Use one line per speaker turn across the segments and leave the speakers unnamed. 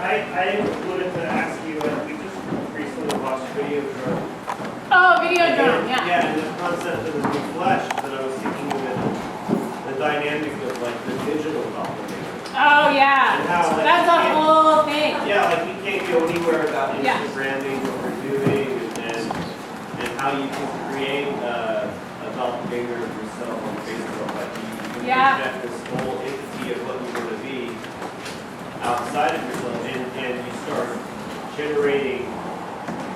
I wanted to ask you, we just recently watched Video Drone.
Oh, Video Drone, yeah.
Yeah, and the concept of the new flesh that I was thinking of, the dynamic of like the digital doppelganger.
Oh, yeah.
And how, like,
that's a whole thing.
Yeah, like you can't go anywhere without Instagramming what we're doing and how you can create a doppelganger of yourself on Facebook. Like you can project this whole entity of what you want to be outside of yourself, and you start generating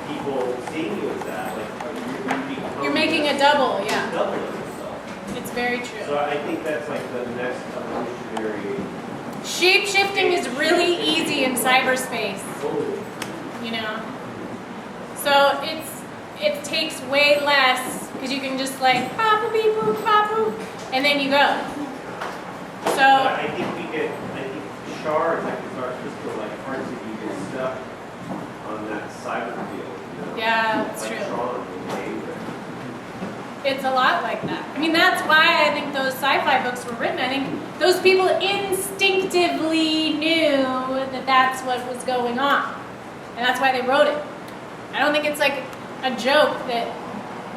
people seeing you as that. Like
you're making a double, yeah.
Double of yourself.
It's very true.
So I think that's like the next evolutionary.
Shapeshifting is really easy in cyberspace. You know? So it takes way less because you can just like pop a beep boop pop boop and then you go. So
I think shards, like our crystal, like parts of you get stuck on that cyber field. You know?
Yeah, that's
like
true.
Tron,
it's a lot like that. I mean, that's why I think those sci-fi books were written. I think those people instinctively knew that that's what was going on. And that's why they wrote it. I don't think it's like a joke that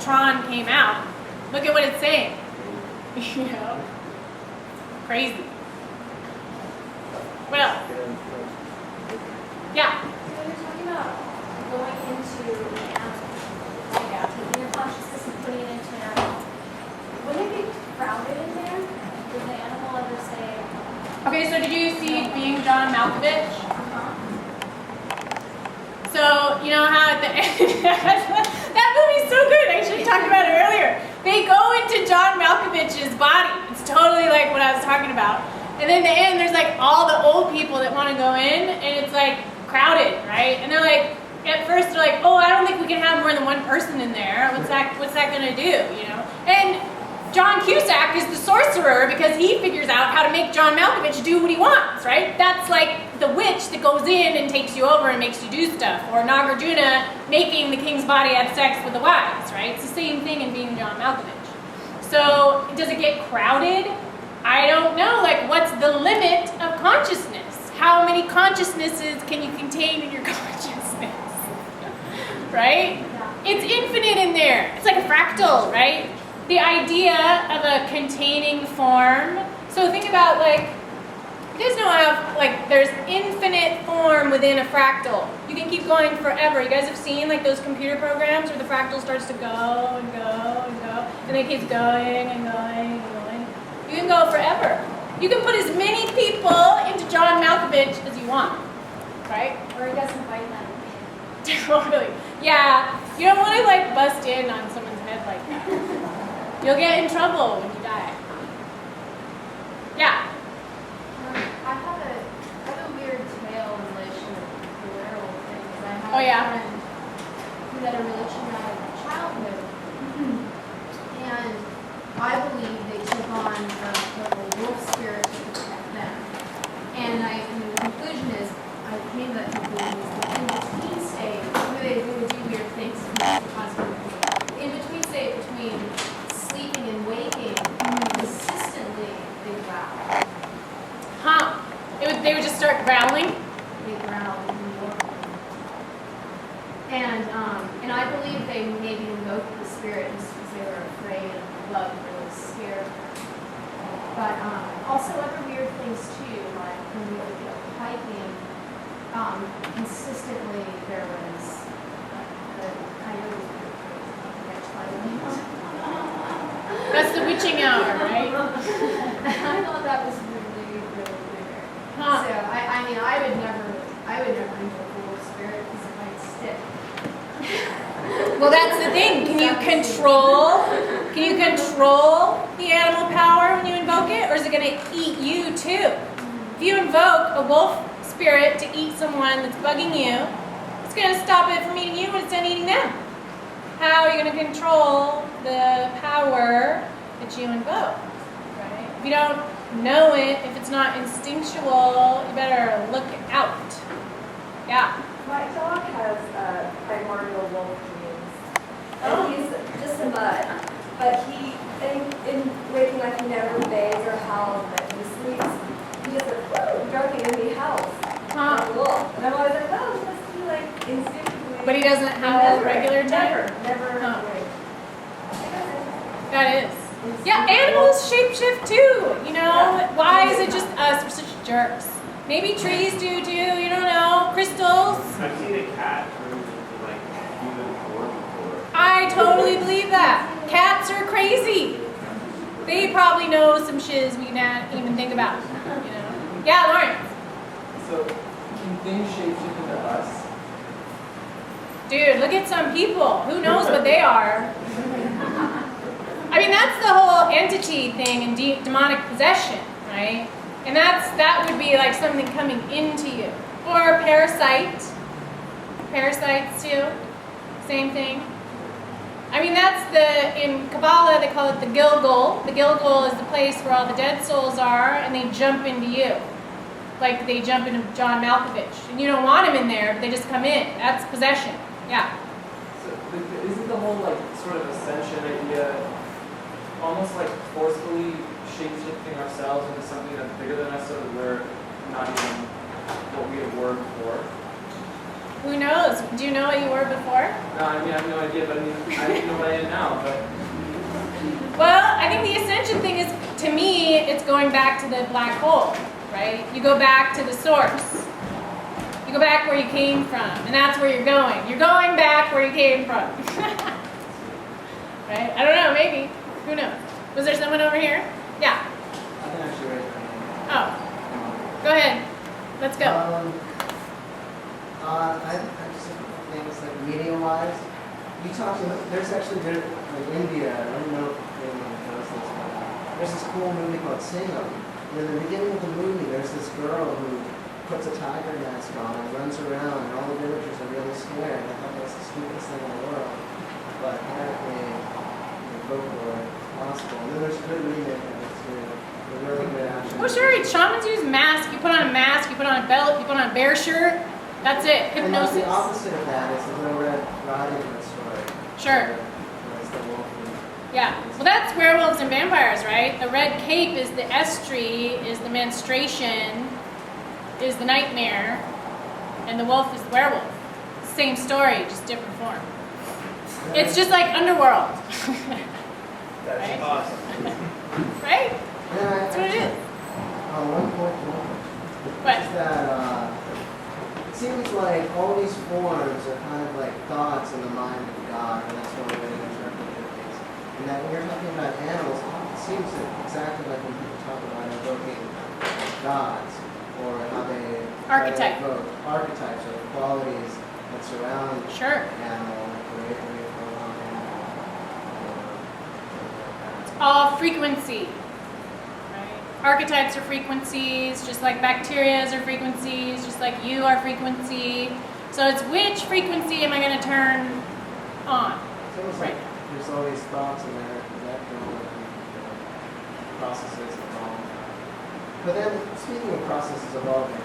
Tron came out. Look at what it's saying. You know? Crazy. What else? Yeah.
So you're talking about going into the animal, like taking your consciousness and putting it into an animal. Wouldn't it be crowded in there? Would the animal ever say?
Okay, so did you see Being John Malkovich? So, you know how at the end, that movie's so good, I should have talked about it earlier. They go into John Malkovich's body. It's totally like what I was talking about. And then at the end, there's like all the old people that want to go in, and it's like crowded, right? And they're like, at first they're like, oh, I don't think we can have more than one person in there. What's that gonna do, you know? And John Cusack is the sorcerer because he figures out how to make John Malkovich do what he wants, right? That's like the witch that goes in and takes you over and makes you do stuff. Or Nagarjuna making the king's body have sex with the wives, right? It's the same thing in Being John Malkovich. So does it get crowded? I don't know. Like, what's the limit of consciousness? How many consciousnesses can you contain in your consciousness? Right? It's infinite in there. It's like a fractal, right? The idea of a containing form. So think about, like, you guys know how, like, there's infinite form within a fractal. You can keep going forever. You guys have seen, like, those computer programs where the fractal starts to go and go and go, and then it keeps going and going and going. You can go forever. You can put as many people into John Malkovich as you want, right?
Or he doesn't bite them.
Totally. Yeah, you don't want to, like, bust in on someone's head like that. You'll get in trouble when you die. Yeah.
I have a weird tale in relation to the werewolf thing. Because I have
yeah?
a friend who had a really traumatic childhood. And I believe they took on a wolf spirit to protect them. And the conclusion is, I came to that conclusion, is the in-between state, they would do weird things constantly. The in-between state between sleeping and waking, consistently they growl.
Huh. They would just start growling?
They growl more. And I believe they maybe invoked the spirit just because they were afraid of love, really scared. But also other weird things too, like when we would go hiking, consistently there was the coyotes
That's the witching hour, right?
I thought that was really, really weird.
Huh.
So I mean, I would never invoke a wolf spirit because it might stick.
Well, that's the thing. Can you control the animal power when you invoke it, or is it going to eat you too? If you invoke a wolf spirit to eat someone that's bugging you, it's going to stop it from eating you when it's done eating them. How are you going to control the power that you invoke? Right? If you don't know it, if it's not instinctual, you better look out. Yeah.
My dog has primordial wolf dreams.
Oh.
And he's just a mutt, but he, in waking life, he never begs or howls, but he sleeps. He just goes, whoo, joking, and he howls.
Huh.
Like a wolf. And
animals shapeshift too, you know? Why is it just us? We're such jerks. Maybe trees do too, you don't know. Crystals.
I've seen a cat turn into like human form before.
I totally believe that. Cats are crazy. They probably know some shiz we can't even think about, you know? Yeah, Lawrence.
So, can things shapeshift into us?
Dude, look at some people. Who knows what they are? I mean, that's the whole entity thing in demonic possession, right? And that would be like something coming into you. Or parasite. Parasites too. Same thing. I mean, in Kabbalah, they call it the Gilgul. The Gilgul is the place where all the dead souls are, and they jump into you. Like they jump into John Malkovich. And you don't want him in there, but they just come in. That's possession. Yeah.
So, isn't the whole like sort of ascension idea almost like forcefully shape-shifting ourselves into something that's bigger than us so that we're not even what we were before?
Who knows? Do you know what you were before?
No, I mean, I have no idea, but I don't know what I am now, but...
Well, I think the ascension thing is, to me, it's going back to the black hole, right? You go back to the source. You go back where you came from, and that's where you're going. You're going back where you came from. Right? I don't know, maybe. Who knows? Was there someone over here? Yeah.
I can actually raise my hand.
Oh. Go ahead. Let's go.
I just think it's like media-wise. You talked about, there's actually, like India, I don't know if anyone knows this, but there's this cool movie called Singham. And in the beginning of the movie, there's this girl who puts a tiger mask on and runs around, and all the villagers are really scared. And I thought that's the stupidest thing in the world. But apparently, the folklore is possible. And then there's good remake of it too. A really good action.
Well, sure, shamans use masks. You put on a mask, you put on a belt, you put on a bear shirt. That's it.
And
Hypnosis.
the opposite of that is the Little Red Riding Hood story.
Sure.
Whereas the wolf and-
Yeah. Well, that's werewolves and vampires, right? The red cape is the estree, is the menstruation, is the nightmare, and the wolf is the werewolf. Same story, just different form. It's just like Underworld.
That's
Right?
awesome.
Right?
Yeah,
That's what it is.
one point.
What?
Is that it seems like all these forms are kind of like thoughts in the mind of God, and that's one way to interpret things. And that when you're talking about animals, it seems exactly like when people talk about invoking gods, or how they
Archetype.
invoke archetypes or qualities that surround
Sure.
animal, like bravery for a lion,
All frequency. Right? Archetypes are frequencies, just like bacteria are frequencies, just like you are frequency. So it's which frequency am I going to turn on?
It's almost
Right.
like there's all these thoughts in there that go and processes evolve. But then, speaking of processes evolving,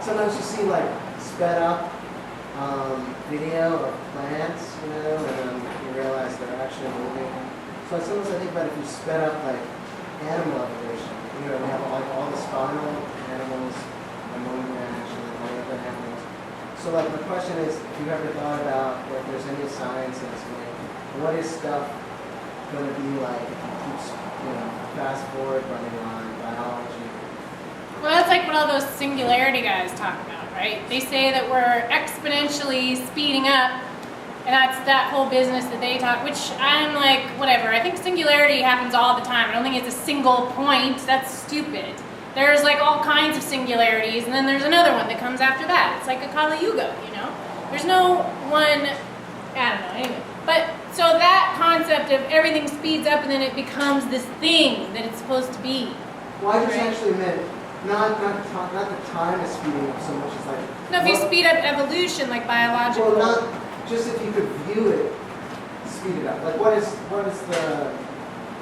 sometimes you see like sped up video of plants, you know, and then you realize they're actually moving. So sometimes I think about if you sped up like animal evolution, you know, we have like all the spinal animals, mammalian and all the other animals. So like the question is, if you've ever thought about if there's any science that's like, what is stuff going to be like if you keep, you know, fast forward running on biology?
Well, that's like what all those singularity guys talk about, right? They say that we're exponentially speeding up, and that's that whole business that they talk, which I'm like, whatever. I think singularity happens all the time. I don't think it's a single point. That's stupid. There's like all kinds of singularities, and then there's another one that comes after that. It's like a Kali Yuga, you know? There's no one, I don't know, anyway. But, so that concept of everything speeds up and then it becomes this thing that it's supposed to be.
Well, I just
Right.
actually meant not the time is speeding up so much as like.
No, if you
what-
speed up evolution, like biological.
Well, not just if you could view it, speed it up. Like what is the,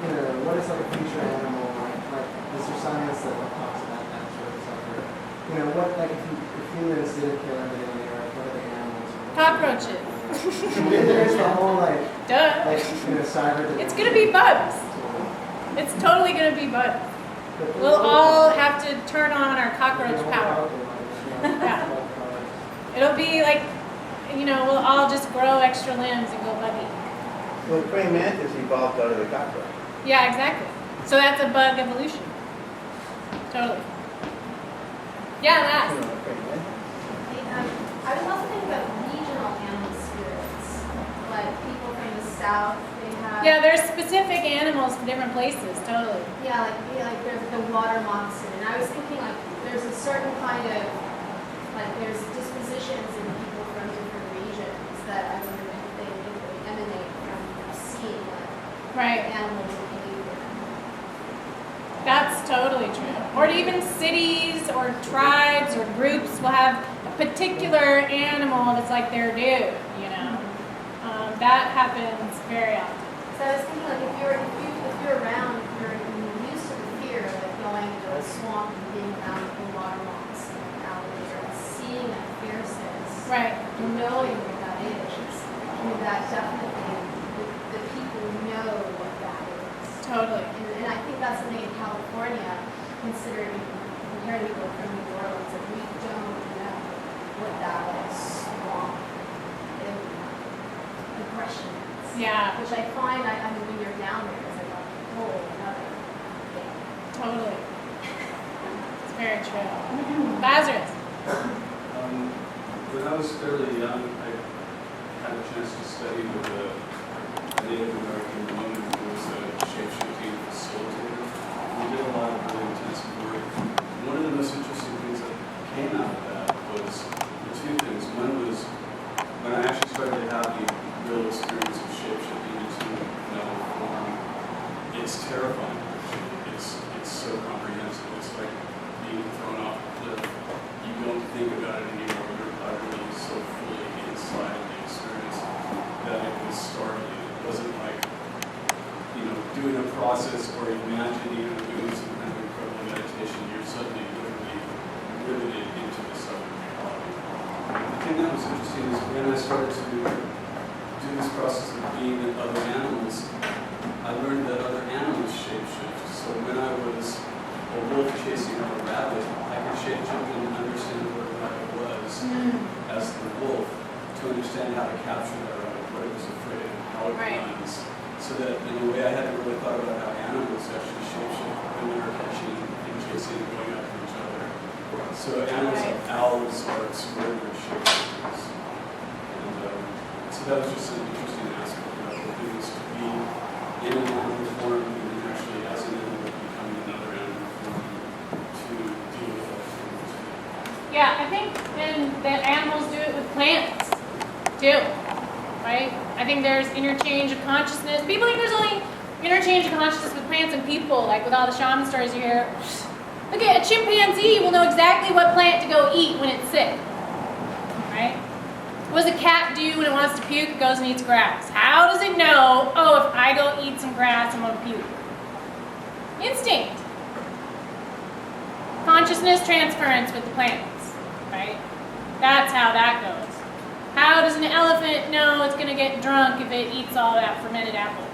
you know, what is like a future animal? Like is there science that talks about that sort of stuff? Or, you know, what like if humans didn't kill everything on the earth, what are the animals?
Cockroaches.
There's the whole like
Duh.
you know cyber.
It's gonna be bugs. It's totally gonna be bugs. We'll all have to turn on our cockroach power. Yeah. It'll be like, you know, we'll all just grow extra limbs and go buggy.
Well, praying mantis evolved out of the cockroach.
Yeah, exactly. So that's a bug evolution. Totally. Yeah, that.
I was also thinking about regional animal spirits, like people from the south. They have
Yeah, there's specific animals for different places. Totally.
yeah, like there's the water moccasin, and I was thinking like there's a certain kind of like there's dispositions in people from different regions that I wonder if they emanate from seeing like
Right.
animals behavior.
That's totally true. Or even cities or tribes or groups will have a particular animal that's like their dude, you know. That happens very often.
So I was thinking like if you're around, if you're used to the fear of like going into a swamp and being around the water moss and alligator and seeing that fierceness,
Right.
knowing what that is, I mean that definitely the people know what that is.
Totally.
And I think that's something in California, considering compared to people from New Orleans, that we don't know what that like swamp aggression is.
Yeah,
Which I find, I mean, when you're down there, it's like a whole another thing.
totally. It's very true. Lazarus.
When I was fairly young, I had a chance to study with a Native American woman who was a shape-shifting facilitator. We did a lot of really intensive work. One of the most interesting things that came out of that was the two things. One was when I actually started to have the real experience of shape-shifting into another form, it's terrifying. It's so comprehensive. It's like being thrown off a cliff. You don't think about it anymore. You're utterly so fully inside the experience that it was startling. It wasn't like, doing a process or imagining or doing some kind of incredible meditation. You're suddenly literally riveted into the subject reality. The thing that was interesting is when I started to do this process of being with other animals, I learned that other animals shapeshift. So when I was a wolf chasing a rabbit, I could shapeshift and understand what a rabbit was as the wolf to understand how to capture that rabbit, what it was afraid of, how it
Right.
runs. So that in a way I hadn't really thought about how animals actually shapeshift when they're catching and chasing and going after each other. So animals like owls are extraordinary shapeshifters. And so that was just an interesting aspect of what it is to be in an animal form and then actually as an animal becoming another animal form to deal with that thing.
Yeah, I think then that animals do it with plants too, right? I think there's interchange of consciousness. People think there's only interchange of consciousness with plants and people, like with all the shaman stories you hear. Look at a chimpanzee will know exactly what plant to go eat when it's sick, right? What does a cat do when it wants to puke? It goes and eats grass. How does it know, oh, if I go eat some grass, I'm going to puke? Instinct. Consciousness transference with the plants, right? That's how that goes. How does an elephant know it's going to get drunk if it eats all that fermented apple?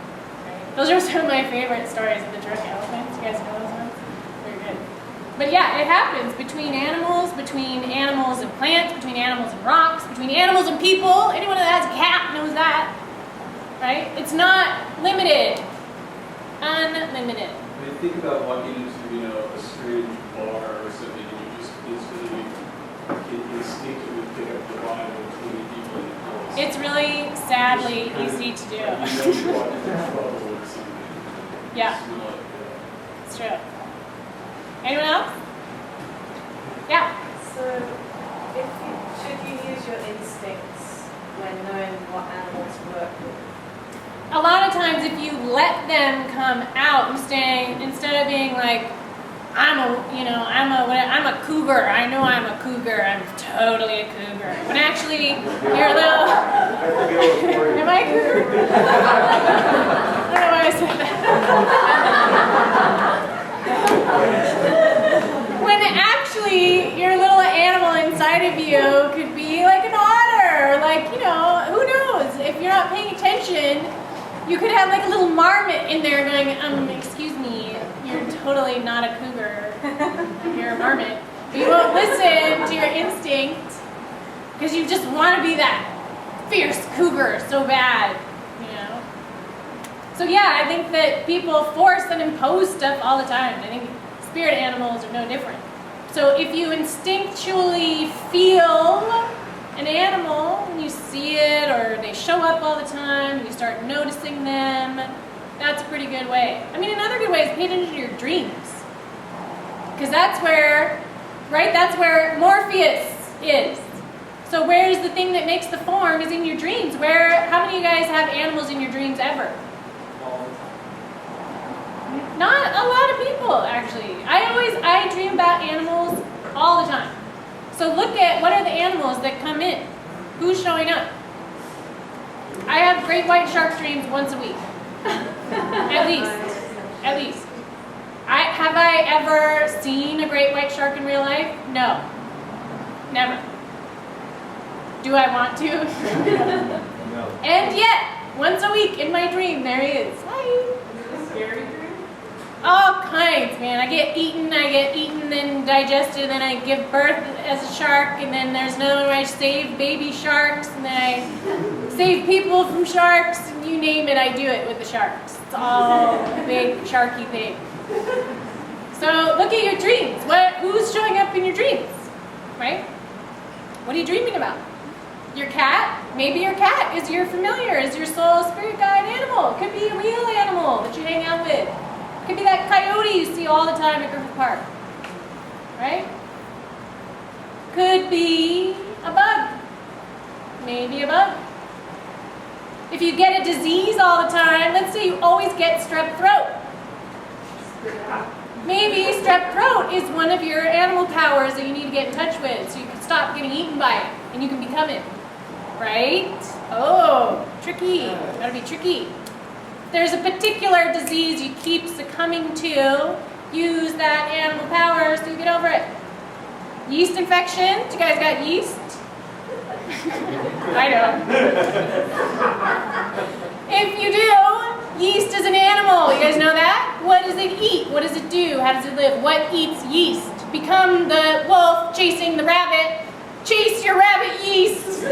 Right? Those are some of my favorite stories of the drunk elephants. You guys know those ones? Very good. But yeah, it happens between animals and plants, between animals and rocks, between animals and people. Anyone that has a cat knows that, right? It's not limited. Unlimited.
When you think about walking into, a strange bar or something, and you just instantly instinctively pick up the vibe of 20 people in the house.
It's really, sadly, easy to do.
You know you're walking into trouble or something.
Yeah.
You smell it,
It's true. Anyone else? Yeah.
So, should you use your instincts when knowing what animals work with?
A lot of times if you let them come out instead of being like, I'm a cougar, I know I'm a cougar, I'm totally a cougar. When actually you're a little, am I a cougar? I don't know why I said that. When actually your little animal inside of you could be like an otter, like, who knows? If you're not paying attention, you could have like a little marmot in there going, excuse me, you're totally not a cougar, you're a marmot. But you won't listen to your instinct because you just want to be that fierce cougar so bad, So yeah, I think that people force and impose stuff all the time. I think spirit animals are no different. So if you instinctually feel an animal, and you see it, or they show up all the time, and you start noticing them, that's a pretty good way. I mean, another good way is pay attention to your dreams. Because that's where, right, that's where Morpheus is. So where's the thing that makes the form is in your dreams. How many of you guys have animals in your dreams ever? Not a lot of people, actually. I dream about animals all the time. So look at what are the animals that come in. Who's showing up? I have great white shark dreams once a week. At least. Have I ever seen a great white shark in real life? No. Never. Do I want to?
No.
And yet, once a week in my dream, there he is. Hi.
Scary dream?
All kinds, man. I get eaten, then digested, then I give birth as a shark, and then there's another one where I save baby sharks, and then I save people from sharks, and you name it, I do it with the sharks. It's all a big sharky thing. So look at your dreams. Who's showing up in your dreams, right? What are you dreaming about? Your cat? Maybe your cat is your familiar, is your soul spirit guide animal. It could be a real animal that you hang out with. It could be that coyote you see all the time at Griffith Park, right? Could be a bug. Maybe a bug. If you get a disease all the time, let's say you always get strep throat. Maybe strep throat is one of your animal powers that you need to get in touch with so you can stop getting eaten by it and you can become it, right? Oh, tricky. Gotta be tricky. If there's a particular disease you keep succumbing to, use that animal powers to get over it. Yeast infection. You guys got yeast? I know. If you do, yeast is an animal. You guys know that? What does it eat? What does it do? How does it live? What eats yeast? Become the wolf chasing the rabbit. Chase your rabbit yeast.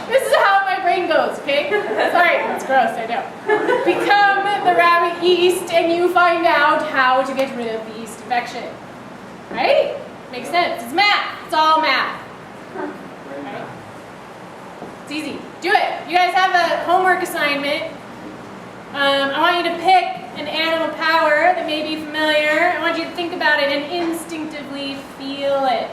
This is how my brain goes, okay? Sorry, it's gross, I know. Become the rabbit yeast and you find out how to get rid of the yeast infection. Right? Makes sense. It's math. It's all math. Right? It's easy. Do it. You guys have a homework assignment. I want you to pick an animal power that may be familiar. I want you to think about it and instinctively feel it.